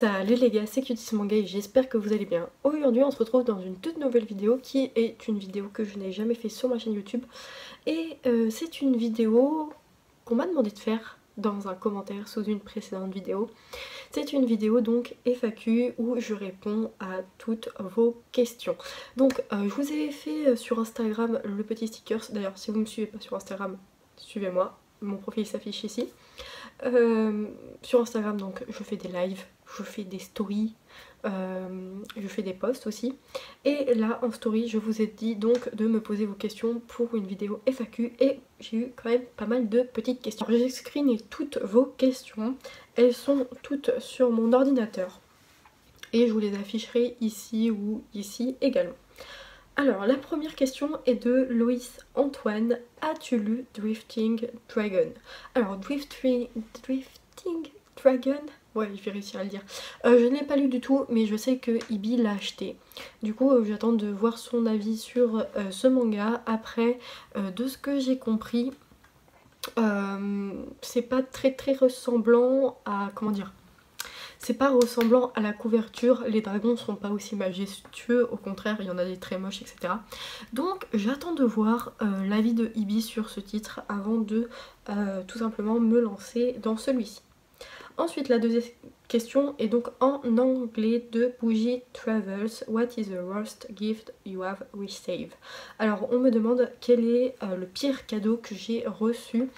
Salut les gars, c'est Cuties Manga et j'espère que vous allez bien. Aujourd'hui on se retrouve dans une toute nouvelle vidéo qui est une vidéo que je n'ai jamais fait sur ma chaîne YouTube. Et c'est une vidéo qu'on m'a demandé de faire dans un commentaire sous une précédente vidéo. C'est une vidéo donc FAQ où je réponds à toutes vos questions. Donc je vous ai fait sur Instagram le petit sticker. D'ailleurs si vous ne me suivez pas sur Instagram, suivez-moi, mon profil s'affiche ici. Sur Instagram donc je fais des lives, je fais des stories, je fais des posts aussi. Et là en story je vous ai dit donc de me poser vos questions pour une vidéo FAQ et j'ai eu quand même pas mal de petites questions. J'ai screené toutes vos questions, elles sont toutes sur mon ordinateur et je vous les afficherai ici ou ici également. Alors, la première question est de Loïs Antoine. As-tu lu Drifting Dragon? Alors, Drifting Dragon? Ouais, je vais réussir à le dire. Je ne l'ai pas lu du tout, mais je sais que Ibi l'a acheté. Du coup, j'attends de voir son avis sur ce manga. Après, de ce que j'ai compris, c'est pas très ressemblant à... Comment dire? C'est pas ressemblant à la couverture, les dragons sont pas aussi majestueux, au contraire il y en a des très moches, etc. Donc j'attends de voir l'avis de Ibi sur ce titre avant de tout simplement me lancer dans celui-ci. Ensuite la deuxième question est donc en anglais de Bougie Travels. What is the worst gift you have received? Alors on me demande quel est le pire cadeau que j'ai reçu.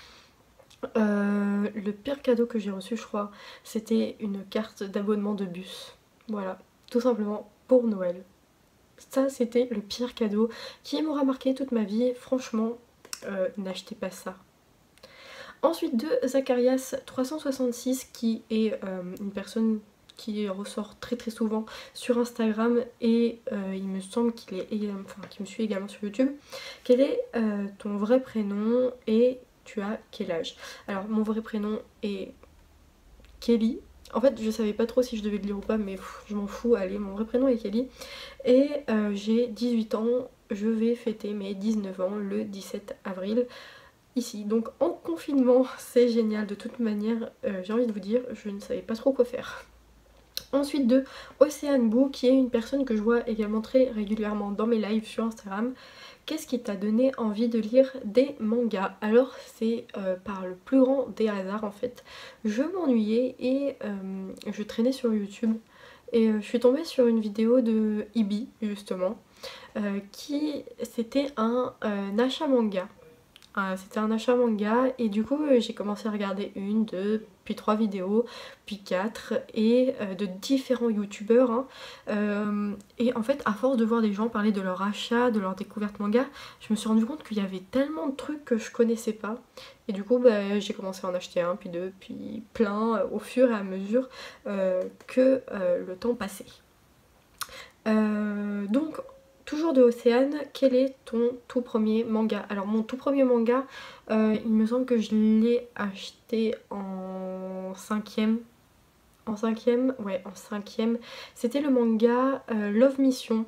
Le pire cadeau que j'ai reçu, je crois, c'était une carte d'abonnement de bus. Voilà, tout simplement pour Noël. Ça, c'était le pire cadeau qui m'aura marqué toute ma vie. Franchement, n'achetez pas ça. Ensuite, de Zacharias366, qui est une personne qui ressort très souvent sur Instagram et il me semble qu'il est également, enfin, qui me suit également sur YouTube. Quel est ton vrai prénom et tu as quel âge? Alors mon vrai prénom est Kelly. En fait je savais pas trop si je devais le dire ou pas, mais je m'en fous, allez, mon vrai prénom est Kelly. Et j'ai 18 ans, je vais fêter mes 19 ans le 17 avril. Ici, donc en confinement, c'est génial de toute manière, j'ai envie de vous dire, je ne savais pas trop quoi faire. Ensuite de Océane Boo, qui est une personne que je vois également très régulièrement dans mes lives sur Instagram. Qu'est-ce qui t'a donné envie de lire des mangas? Alors c'est par le plus grand des hasards en fait. Je m'ennuyais et je traînais sur YouTube et je suis tombée sur une vidéo de Ibi justement qui c'était un achat manga. C'était un achat manga et du coup j'ai commencé à regarder une, deux, puis trois vidéos, puis quatre et de différents youtubeurs hein. Et en fait à force de voir des gens parler de leur achat, de leur découverte manga, je me suis rendu compte qu'il y avait tellement de trucs que je connaissais pas et du coup j'ai commencé à en acheter un, puis deux, puis plein au fur et à mesure que le temps passait. Donc toujours de Océane, quel est ton tout premier manga? Alors mon tout premier manga, il me semble que je l'ai acheté en cinquième. En cinquième, ouais, en cinquième. C'était le manga Love Mission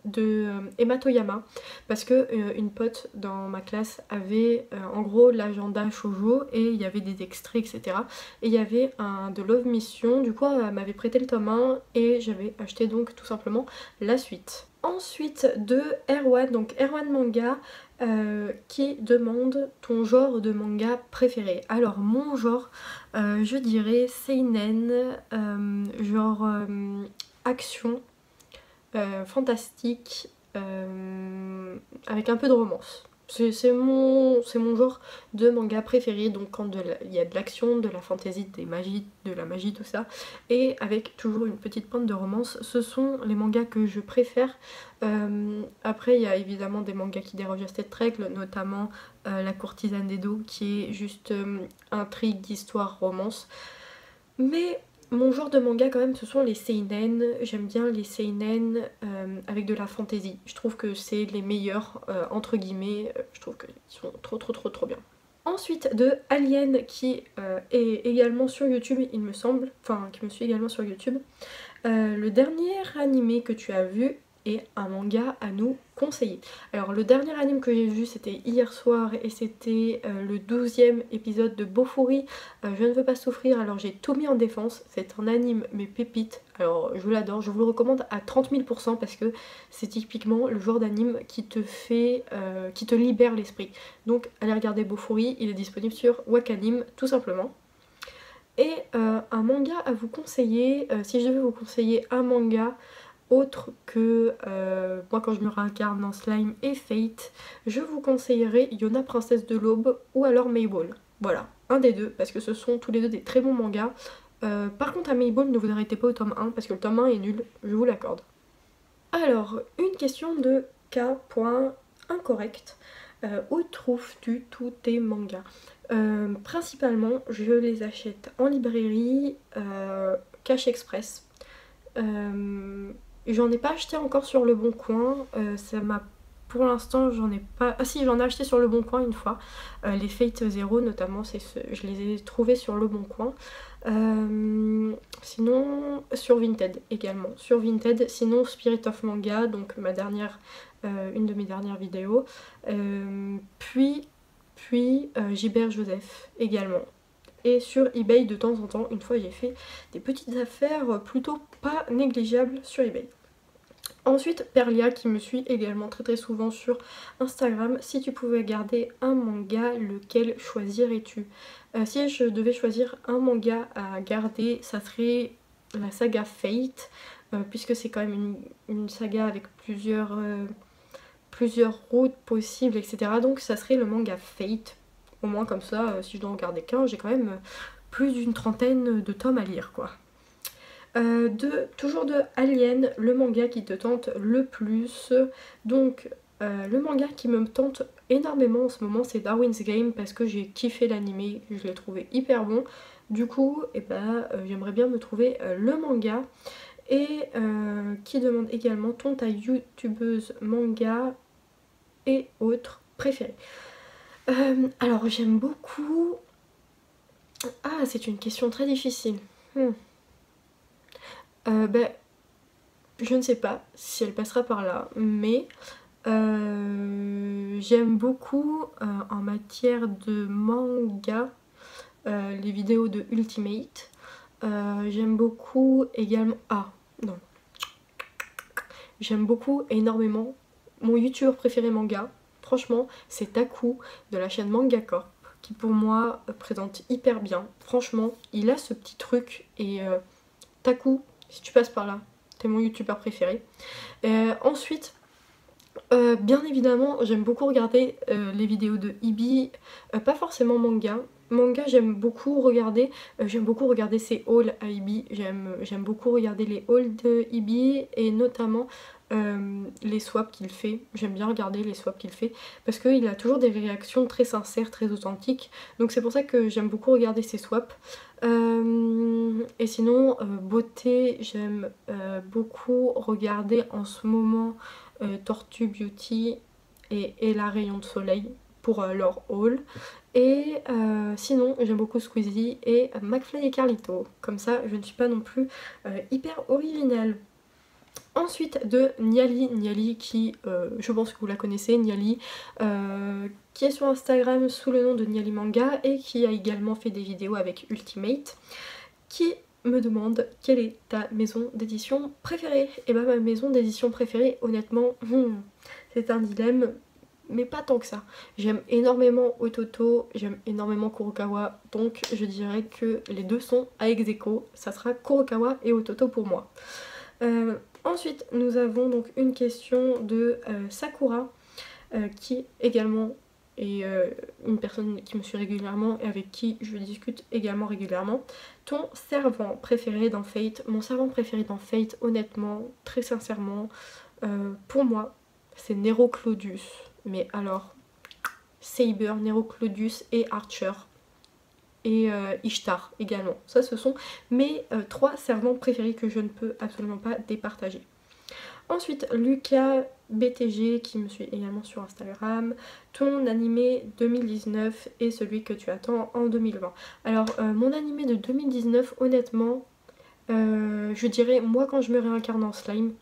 de Emma Toyama, parce que une pote dans ma classe avait en gros l'agenda shoujo et il y avait des extraits, etc. Et il y avait un de Love Mission, du coup elle m'avait prêté le tome 1 et j'avais acheté donc tout simplement la suite. Ensuite de Erwan, donc Erwan Manga, qui demande ton genre de manga préféré. Alors mon genre, je dirais seinen, genre action, fantastique, avec un peu de romance. C'est mon genre de manga préféré, donc quand il y a de l'action, de la fantaisie, de la magie, tout ça, et avec toujours une petite pointe de romance, ce sont les mangas que je préfère. Après il y a évidemment des mangas qui dérogent à cette règle, notamment La courtisane d'Edo, qui est juste intrigue, histoire, romance. Mais mon genre de manga quand même ce sont les seinen, j'aime bien les seinen avec de la fantaisie. Je trouve que c'est les meilleurs entre guillemets, je trouve qu'ils sont trop bien. Ensuite de Alien qui est également sur YouTube il me semble, enfin qui me suit également sur YouTube. Le dernier animé que tu as vu et un manga à nous conseiller. Alors le dernier anime que j'ai vu c'était hier soir et c'était le 12e épisode de Bofuri, Je ne veux pas souffrir, alors j'ai tout mis en défense. C'est un anime mais pépite, alors je l'adore, je vous le recommande à 30 000% parce que c'est typiquement le genre d'anime qui te fait, qui te libère l'esprit. Donc allez regarder Bofuri, il est disponible sur Wakanim tout simplement. Et un manga à vous conseiller, si je devais vous conseiller un manga autre que moi quand je me réincarne dans Slime et Fate, je vous conseillerais Yona Princesse de l'Aube ou alors Mayball. Voilà, un des deux, parce que ce sont tous les deux des très bons mangas. Par contre à Mayball, ne vous arrêtez pas au tome 1, parce que le tome 1 est nul, je vous l'accorde. Alors, une question de K. Incorrect. Où trouves-tu tous tes mangas? Principalement, je les achète en librairie, Cash Express. J'en ai pas acheté encore sur Le Bon Coin, ça m'a... Pour l'instant, j'en ai pas... Ah si, j'en ai acheté sur Le Bon Coin une fois. Les Fate Zero notamment, je les ai trouvés sur Le Bon Coin. Sinon, sur Vinted également. Sur Vinted, sinon Spirit of Manga, donc une de mes dernières vidéos. Puis Gilbert Joseph également. Et sur eBay de temps en temps, une fois j'ai fait des petites affaires plutôt pas négligeables sur eBay. Ensuite, Perlia qui me suit également très très souvent sur Instagram. Si tu pouvais garder un manga, lequel choisirais-tu? Si je devais choisir un manga à garder, ça serait la saga Fate, puisque c'est quand même une saga avec plusieurs routes possibles, etc. Donc ça serait le manga Fate. Au moins comme ça, si je dois en garder qu'un, j'ai quand même plus d'une trentaine de tomes à lire quoi. Toujours de Alien, le manga qui te tente le plus. Donc le manga qui me tente énormément en ce moment c'est Darwin's Game parce que j'ai kiffé l'anime, je l'ai trouvé hyper bon. Du coup j'aimerais bien me trouver le manga. Et qui demande également ta youtubeuse manga et autres préférés. Alors j'aime beaucoup... Ah, c'est une question très difficile. Je ne sais pas si elle passera par là, mais j'aime beaucoup en matière de manga les vidéos de Ultimate. J'aime beaucoup également... Ah, non. J'aime beaucoup énormément mon youtubeur préféré manga. Franchement, c'est Taku de la chaîne Manga Corp qui pour moi présente hyper bien. Franchement, il a ce petit truc et Taku, si tu passes par là, t'es mon youtubeur préféré. Ensuite, bien évidemment, j'aime beaucoup regarder les vidéos de Ibi, pas forcément manga. Manga, j'aime beaucoup regarder ses hauls à Ibi, j'aime beaucoup regarder les hauls de Ibi et notamment les swaps qu'il fait. J'aime bien regarder les swaps qu'il fait parce qu'il a toujours des réactions très sincères, très authentiques. Donc c'est pour ça que j'aime beaucoup regarder ses swaps. Et sinon, beauté, j'aime beaucoup regarder en ce moment Tortue Beauty et la Rayon de Soleil pour leur haul. Et sinon j'aime beaucoup Squeezie et McFly et Carlito. Comme ça je ne suis pas non plus hyper originale. Ensuite de Niali qui, je pense que vous la connaissez, Niali, qui est sur Instagram sous le nom de Niali Manga et qui a également fait des vidéos avec Ultimate, qui me demande quelle est ta maison d'édition préférée. Et bah ma maison d'édition préférée, honnêtement, c'est un dilemme, mais pas tant que ça. J'aime énormément Ototo, j'aime énormément Kurokawa, donc je dirais que les deux sont à ex aequo, ça sera Kurokawa et Ototo pour moi. Ensuite nous avons donc une question de Sakura qui également est une personne qui me suit régulièrement et avec qui je discute également régulièrement. Ton servant préféré dans Fate? Mon servant préféré dans Fate, honnêtement, très sincèrement, pour moi c'est Nero Claudius. Mais alors, Saber, Nero Claudius et Archer. Et Ishtar également. Ça, ce sont mes 3 servants préférés que je ne peux absolument pas départager. Ensuite, Lucas BTG qui me suit également sur Instagram. Ton animé 2019 et celui que tu attends en 2020. Alors, mon animé de 2019, honnêtement, je dirais moi quand je me réincarne en slime.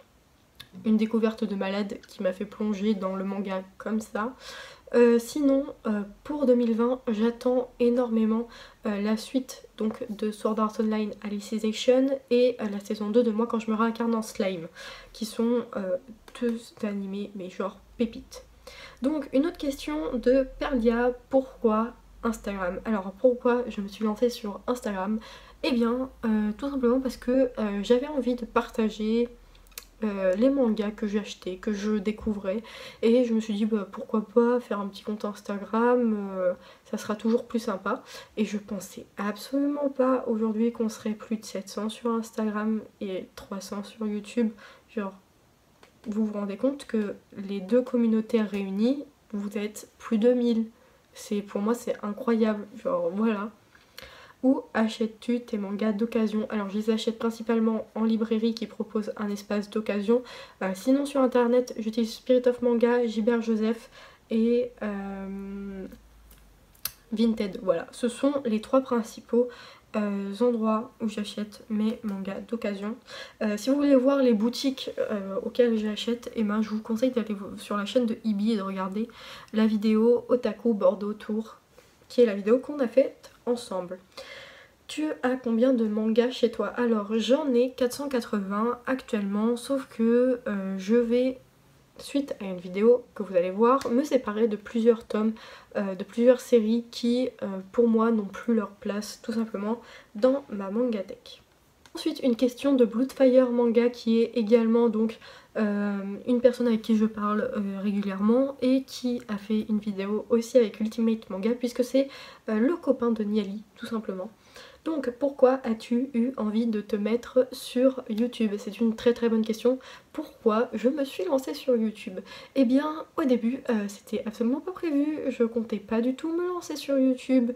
une découverte de malade qui m'a fait plonger dans le manga comme ça. Sinon, pour 2020, j'attends énormément la suite donc de Sword Art Online Alicization et la saison 2 de Moi quand je me réincarne en slime, qui sont deux animés mais genre pépites. Donc une autre question de Perlia, pourquoi Instagram? Alors pourquoi je me suis lancée sur Instagram? Eh bien tout simplement parce que j'avais envie de partager les mangas que j'ai achetés, que je découvrais, et je me suis dit bah, pourquoi pas faire un petit compte Instagram, ça sera toujours plus sympa. Et je pensais absolument pas aujourd'hui qu'on serait plus de 700 sur Instagram et 300 sur YouTube. Genre, vous vous rendez compte que les deux communautés réunies, vous êtes plus de 1000. Pour moi c'est incroyable, genre voilà. Où achètes-tu tes mangas d'occasion? Alors je les achète principalement en librairie qui propose un espace d'occasion. Sinon sur internet j'utilise Spirit of Manga, Gilbert Joseph et Vinted. Voilà, ce sont les trois principaux endroits où j'achète mes mangas d'occasion. Si vous voulez voir les boutiques auxquelles j'achète, eh ben, je vous conseille d'aller sur la chaîne de Ibi et de regarder la vidéo Otaku Bordeaux Tour, qui est la vidéo qu'on a faite ensemble. Tu as combien de mangas chez toi? Alors j'en ai 480 actuellement, sauf que je vais, suite à une vidéo que vous allez voir, me séparer de plusieurs tomes, de plusieurs séries qui pour moi n'ont plus leur place tout simplement dans ma mangatech. Ensuite une question de Bloodfire Manga qui est également donc une personne avec qui je parle régulièrement et qui a fait une vidéo aussi avec Ultimate Manga puisque c'est le copain de Niali tout simplement. Donc pourquoi as-tu eu envie de te mettre sur YouTube? C'est une très très bonne question. Pourquoi je me suis lancée sur YouTube? Eh bien au début c'était absolument pas prévu, je comptais pas du tout me lancer sur YouTube.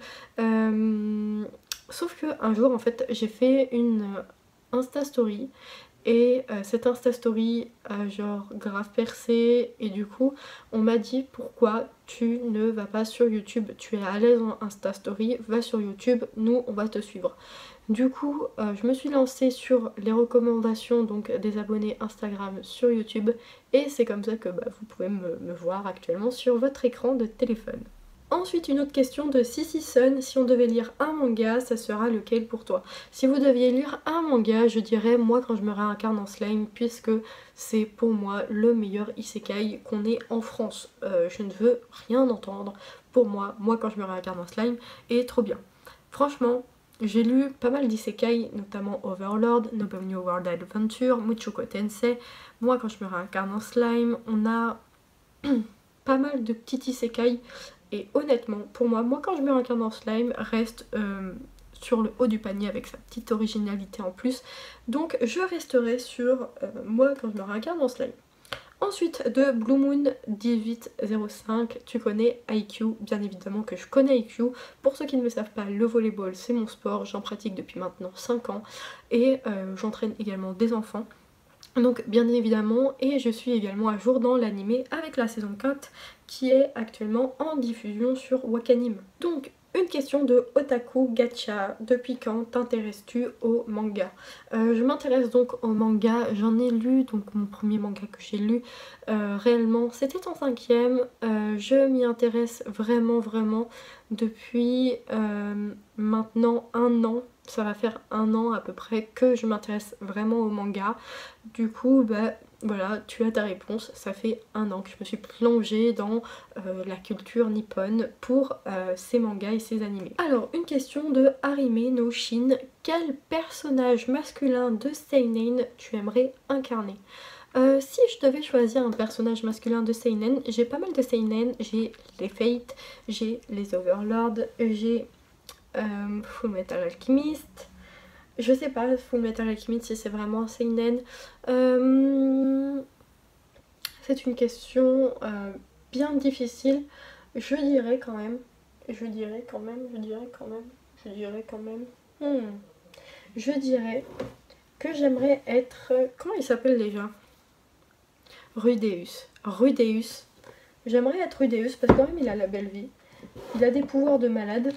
Sauf que un jour en fait j'ai fait une Insta Story et cette Insta Story a genre grave percé et du coup on m'a dit pourquoi tu ne vas pas sur YouTube, tu es à l'aise en Insta Story, va sur YouTube, nous on va te suivre. Du coup je me suis lancée sur les recommandations donc des abonnés Instagram sur YouTube et c'est comme ça que vous pouvez me voir actuellement sur votre écran de téléphone. Ensuite une autre question de Sissi Sun, si on devait lire un manga, ça sera lequel pour toi? Si vous deviez lire un manga, je dirais Moi quand je me réincarne en slime, puisque c'est pour moi le meilleur isekai qu'on ait en France. Je ne veux rien entendre, pour moi quand je me réincarne en slime est trop bien. Franchement, j'ai lu pas mal d'isekai, notamment Overlord, Noble New World Adventure, Mushoku Tensei. Moi quand je me réincarne en slime, on a pas mal de petits isekai. Et honnêtement, pour moi quand je me réincarne en slime reste sur le haut du panier avec sa petite originalité en plus. Donc je resterai sur Moi quand je me réincarne en slime. Ensuite de Blue Moon 1805, tu connais IQ, bien évidemment que je connais IQ. Pour ceux qui ne le savent pas, le volleyball c'est mon sport, j'en pratique depuis maintenant 5 ans et j'entraîne également des enfants. Donc bien évidemment, et je suis également à jour dans l'anime avec la saison 4 qui est actuellement en diffusion sur Wakanim. Donc une question de Otaku Gacha, depuis quand t'intéresses-tu au manga? Je m'intéresse donc au manga, j'en ai lu, donc mon premier manga que j'ai lu réellement c'était en 5ème, je m'y intéresse vraiment depuis maintenant 1 an. Ça va faire 1 an à peu près que je m'intéresse vraiment au manga. Du coup, voilà, tu as ta réponse. Ça fait 1 an que je me suis plongée dans la culture nippone pour ces mangas et ces animés. Alors, une question de Harime no Shin. Quel personnage masculin de seinen tu aimerais incarner? Si je devais choisir un personnage masculin de seinen, j'ai pas mal de seinen. J'ai les Fate, j'ai les Overlord, j'ai Full Metal Alchemist. Je sais pas, Full Metal Alchemist si c'est vraiment un seinen. C'est une question bien difficile. Je dirais quand même que j'aimerais être... Comment il s'appelle déjà? Rudeus. J'aimerais être Rudeus parce que quand même il a la belle vie. Il a des pouvoirs de malade.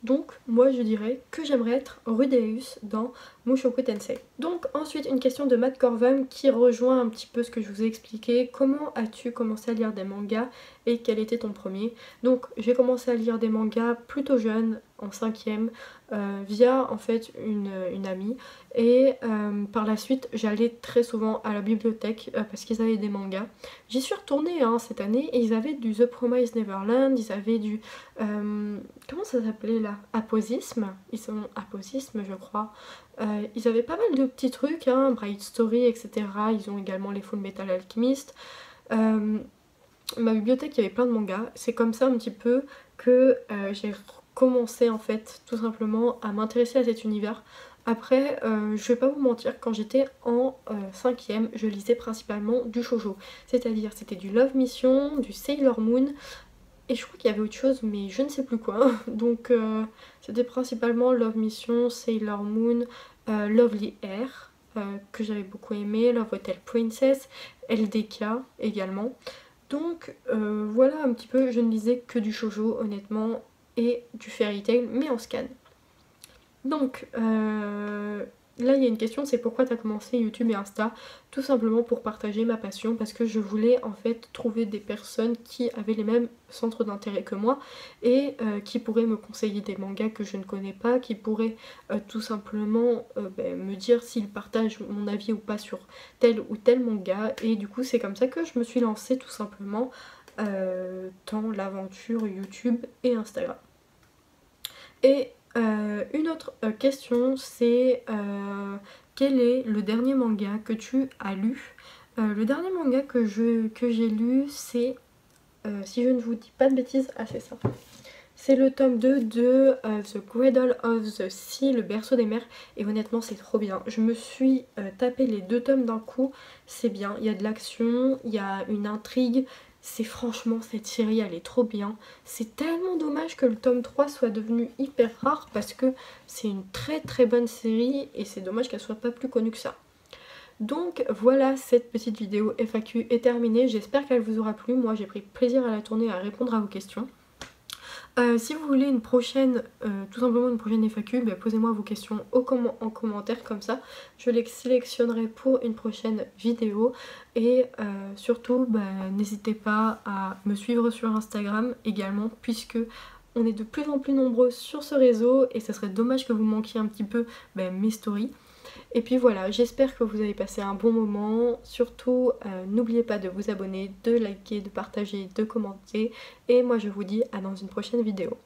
Donc moi je dirais que j'aimerais être Rudeus dans Mushoku Tensei. Donc ensuite une question de Matt Corvam qui rejoint un petit peu ce que je vous ai expliqué. Comment as-tu commencé à lire des mangas et quel était ton premier? Donc j'ai commencé à lire des mangas plutôt jeune, en 5e, via en fait une amie. Et par la suite j'allais très souvent à la bibliothèque parce qu'ils avaient des mangas. J'y suis retournée cette année et ils avaient du The Promised Neverland, ils avaient du... comment ça s'appelait là? Aposisme. Ils sont Aposisme je crois. Ils avaient pas mal de petits trucs, Bright Story, etc. Ils ont également les Full Metal Alchemist. Ma bibliothèque, il y avait plein de mangas. C'est comme ça un petit peu que j'ai commencé en fait tout simplement à m'intéresser à cet univers. Après, je vais pas vous mentir, quand j'étais en 5e, je lisais principalement du shoujo. C'est-à-dire c'était du Love Mission, du Sailor Moon, et je crois qu'il y avait autre chose mais je ne sais plus quoi. Donc c'était principalement Love Mission, Sailor Moon, Lovely Air que j'avais beaucoup aimé, Love Hotel Princess, LDK également. Donc voilà un petit peu, je ne lisais que du shoujo honnêtement et du fairy tail mais en scan. Donc là il y a une question, c'est pourquoi tu as commencé YouTube et Insta? Tout simplement pour partager ma passion, parce que je voulais en fait trouver des personnes qui avaient les mêmes centres d'intérêt que moi et qui pourraient me conseiller des mangas que je ne connais pas, qui pourraient tout simplement me dire s'ils partagent mon avis ou pas sur tel ou tel manga. Et du coup c'est comme ça que je me suis lancée tout simplement dans l'aventure YouTube et Instagram. Et une autre question, c'est quel est le dernier manga que tu as lu? Le dernier manga que j'ai lu, c'est, si je ne vous dis pas de bêtises, c'est ça. C'est le tome 2 de The Cradle of the Sea, le berceau des mers, et honnêtement c'est trop bien. Je me suis tapé les 2 tomes d'un coup, c'est bien, il y a de l'action, il y a une intrigue. C'est franchement, cette série elle est trop bien. C'est tellement dommage que le tome 3 soit devenu hyper rare parce que c'est une très très bonne série et c'est dommage qu'elle soit pas plus connue que ça. Donc voilà, cette petite vidéo FAQ est terminée. J'espère qu'elle vous aura plu. Moi j'ai pris plaisir à la tourner et à répondre à vos questions. Si vous voulez une prochaine, tout simplement une prochaine FAQ, posez-moi vos questions en commentaire, comme ça je les sélectionnerai pour une prochaine vidéo. Et surtout n'hésitez pas à me suivre sur Instagram également, puisque on est de plus en plus nombreux sur ce réseau et ça serait dommage que vous manquiez un petit peu mes stories. Et puis voilà, j'espère que vous avez passé un bon moment. Surtout, n'oubliez pas de vous abonner, de liker, de partager, de commenter. Et moi je vous dis à dans une prochaine vidéo.